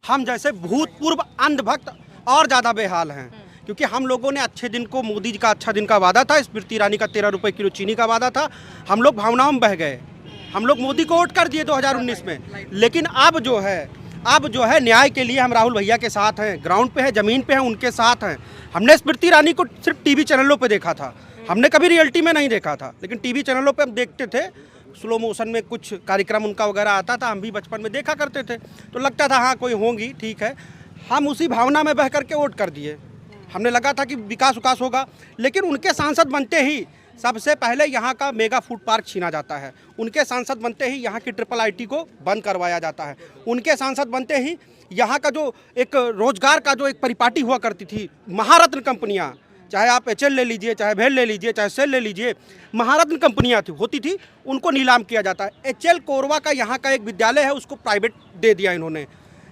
हम जैसे भूतपूर्व अंधभक्त और ज़्यादा बेहाल हैं, क्योंकि हम लोगों ने अच्छे दिन को, मोदी जी का अच्छा दिन का वादा था, स्मृति ईरानी का 13 रुपये किलो चीनी का वादा था, हम लोग भावनाओं में बह गए। हम लोग मोदी को वोट कर दिए 2019 में, लेकिन अब जो है न्याय के लिए हम राहुल भैया के साथ हैं, ग्राउंड पे है, ज़मीन पे हैं, उनके साथ हैं। हमने स्मृति ईरानी को सिर्फ टीवी चैनलों पे देखा था, हमने कभी रियलिटी में नहीं देखा था, लेकिन टीवी चैनलों पे हम देखते थे, स्लो मोशन में कुछ कार्यक्रम उनका वगैरह आता था, हम भी बचपन में देखा करते थे, तो लगता था हाँ कोई होंगी, ठीक है। हम उसी भावना में बह करके वोट कर दिए। हमने लगा था कि विकास होगा, लेकिन उनके सांसद बनते ही सबसे पहले यहाँ का मेगा फूड पार्क छीना जाता है। उनके सांसद बनते ही यहाँ की ट्रिपल आईटी को बंद करवाया जाता है। उनके सांसद बनते ही यहाँ का जो एक रोजगार का जो एक परिपाटी हुआ करती थी, महारत्न कंपनियाँ, चाहे आप एचएल ले लीजिए, चाहे भेल ले लीजिए, चाहे सेल ले लीजिए, महारत्न कंपनियाँ होती थी, उनको नीलाम किया जाता है। एचएल कोरबा का यहाँ का एक विद्यालय है, उसको प्राइवेट दे दिया इन्होंने।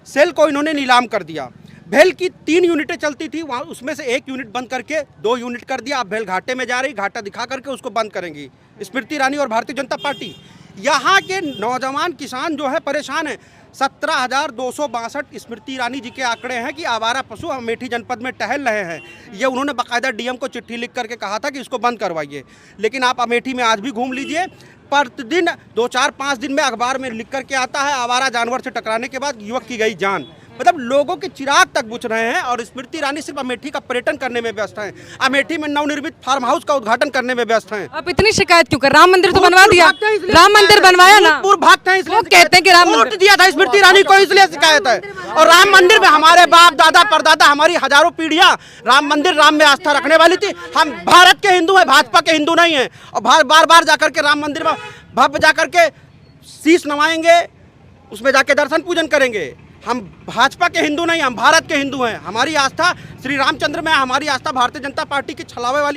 सेल को इन्होंने नीलाम कर दिया। भेल की 3 यूनिटें चलती थी, वहाँ उसमें से 1 यूनिट बंद करके 2 यूनिट कर दिया। अब भेल घाटे में जा रही, घाटा दिखा करके उसको बंद करेंगी स्मृति ईरानी और भारतीय जनता पार्टी। यहाँ के नौजवान किसान जो है परेशान है। 17,262 स्मृति ईरानी जी के आंकड़े हैं कि आवारा पशु अमेठी जनपद में टहल रहे हैं। ये उन्होंने बाकायदा डीएम को चिट्ठी लिख करके कहा था कि इसको बंद करवाइए, लेकिन आप अमेठी में आज भी घूम लीजिए, प्रतिदिन 2, 4, 5 दिन में अखबार में लिख करके आता है आवारा जानवर से टकराने के बाद युवक की गई जान। मतलब लोगों के चिराग तक बुझ रहे हैं, और स्मृति ईरानी सिर्फ अमेठी का पर्यटन करने में व्यस्त हैं। अमेठी में नवनिर्मित फार्म हाउस का उद्घाटन करने में व्यस्त हैं। आप इतनी शिकायत क्यों कर? राम मंदिर तो बनवा दिया, राम मंदिर बनवाया ना, भक्त हैं इसलिए कहते हैं कि राम वोट दिया था स्मृति ईरानी को, इसलिए शिकायत है। और राम मंदिर में हमारे बाप दादा परदादा, हमारी हजारों पीढ़ियां राम मंदिर, राम में आस्था रखने वाली थी। हम भारत के हिंदू हैं, भाजपा के हिंदू नहीं हैं। और बार बार जाकर के राम मंदिर में भव्य जाकर के शीश नवाएंगे, उसमें जाके दर्शन पूजन करेंगे। हम भाजपा के हिंदू नहीं, हम भारत के हिंदू हैं। हमारी आस्था श्री रामचंद्र में, हमारी आस्था भारतीय जनता पार्टी की छलावे वाली